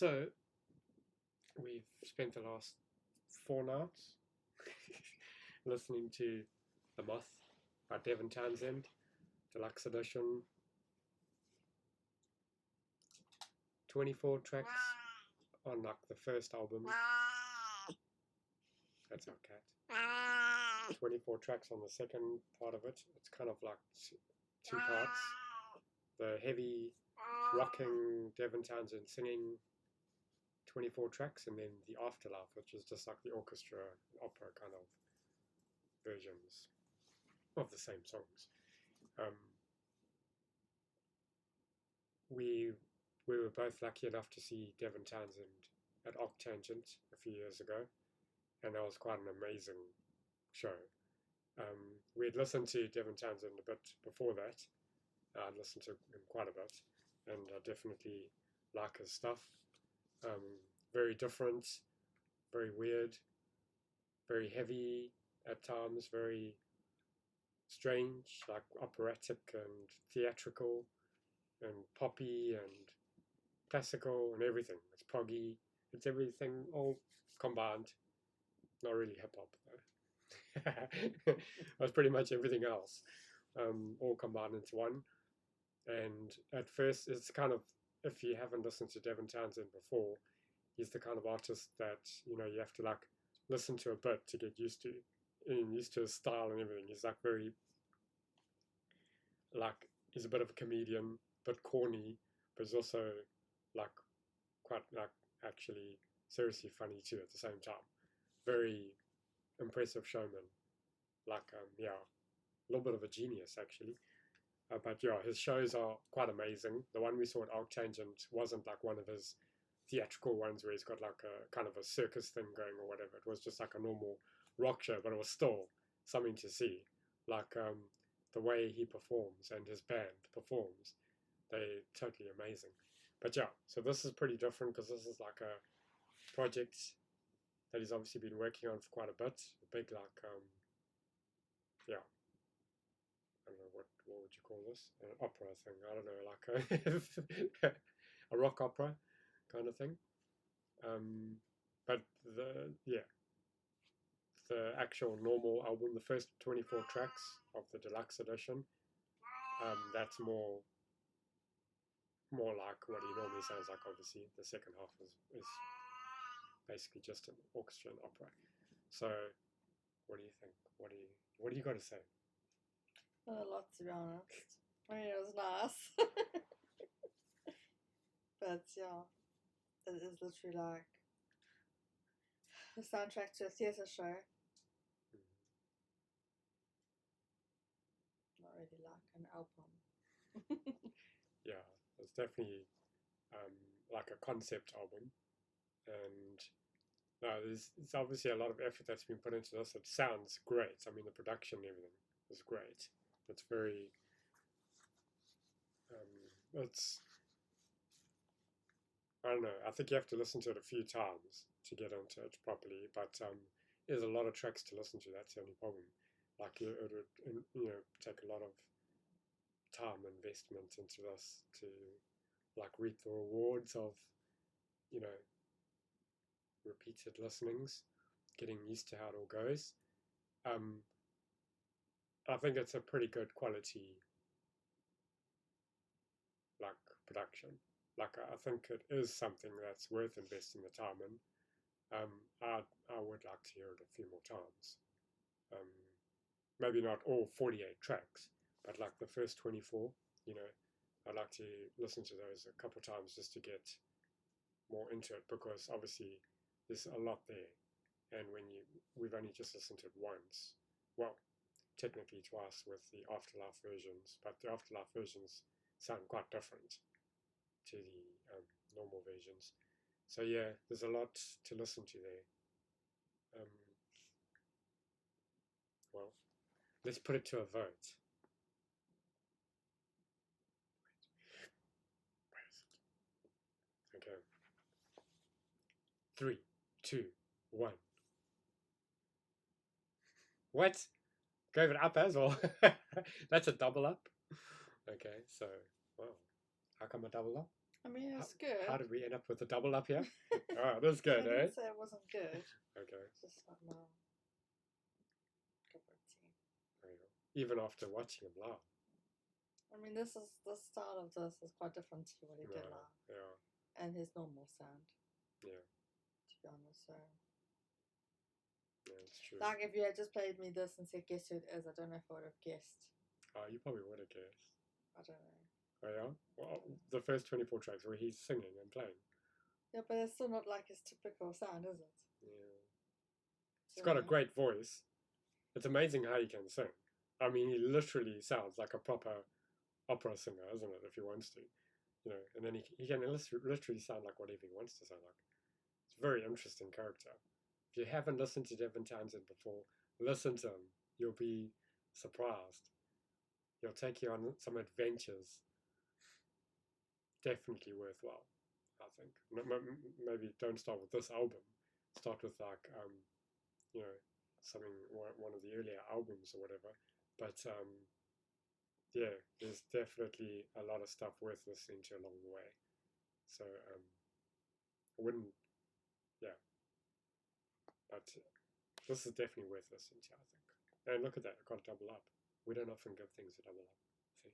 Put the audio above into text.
So, we've spent the last 4 nights listening to The Moth by Devin Townsend, Deluxe Edition. 24 tracks on like the first album. That's our cat. 24 tracks on the second part of it. It's kind of like two parts. The heavy rocking Devin Townsend singing 24 tracks, and then the afterlife, which is just like the orchestra opera kind of versions of the same songs. We were both lucky enough to see Devin Townsend at Octangent a few years ago, and that was quite an amazing show. We had listened to Devin Townsend a bit before that. I'd listened to him quite a bit, and I definitely like his stuff. Very different, very weird, very heavy at times, very strange, like operatic and theatrical and poppy and classical and everything. It's proggy. It's everything all combined. Not really hip hop though. That's pretty much everything else, all combined into one. And at first, it's kind of, if you haven't listened to Devin Townsend before, he's the kind of artist that you have to like listen to a bit to get used to, and used to his style and everything. He's like very, like, he's a bit of a comedian, but corny, but he's also like quite like actually seriously funny too at the same time. Very impressive showman, like a little bit of a genius actually. But yeah, his shows are quite amazing. The one we saw at Arctangent wasn't like one of his theatrical ones where he's got like a kind of a circus thing going or whatever. It was just like a normal rock show, but it was still something to see. Like the way he performs and his band performs, they're totally amazing. But yeah, so this is pretty different because this is like a project that he's obviously been working on for quite a bit. A big like I don't know what would you call this? An opera thing. I don't know, like a rock opera kind of thing. But the actual normal album, the first 24 tracks of the deluxe edition, that's more like what he normally sounds like. Obviously, the second half is basically just an orchestra and opera. So, what do you think? What do you got to say? Not a lot, to be honest. I mean, it was nice. But yeah, it is literally like the soundtrack to a theatre show. Not really like an album. Yeah, it's definitely like a concept album, and there's obviously a lot of effort that's been put into this. It sounds great. I mean, the production and everything is great. It's very it's, I don't know, I think you have to listen to it a few times to get into it properly, but there's a lot of tracks to listen to. That's the only problem. Like it would take a lot of time investment into this to like reap the rewards of repeated listenings, getting used to how it all goes. I think it's a pretty good quality like production. Like I think it is something that's worth investing the time in. I would like to hear it a few more times. Maybe not all 48 tracks, but like the first 24. I'd like to listen to those a couple of times just to get more into it, because obviously there's a lot there, and we've only just listened to it once. Well, technically twice with the Afterlife versions, but the Afterlife versions sound quite different to the normal versions. So yeah, there's a lot to listen to there. Well, let's put it to a vote. Okay. 3, 2, 1. What? Gave it up as well. That's a double up. Okay, so wow. How come a double up? I mean, it's good. How did we end up with a double up here? Oh, that's good, I eh? didn't say it wasn't good. Okay. It's just not my cup of tea. There you go. Even after watching him live. I mean, the style of this is quite different to what he did live. Yeah. And his normal sound. Yeah. To be honest, so. Yeah, it's true. Like, if you had just played me this and said, guess who it is, I don't know if I would have guessed. Oh, you probably would have guessed. I don't know. Oh, yeah? Well, the first 24 tracks where he's singing and playing. Yeah, but it's still not like his typical sound, is it? Yeah. So, He's got a great voice. It's amazing how he can sing. I mean, he literally sounds like a proper opera singer, isn't it, if he wants to? You know, and then he can literally sound like whatever he wants to sound like. It's a very interesting character. If you haven't listened to Devin Townsend before, listen to him. You'll be surprised. He'll take you on some adventures. Definitely worthwhile, I think. Maybe don't start with this album. Start with like, you know, one of the earlier albums or whatever. But yeah, there's definitely a lot of stuff worth listening to along the way. So I wouldn't, yeah. But this is definitely worth listening to, I think. And look at that, I got a double up. We don't often give things a double up. See?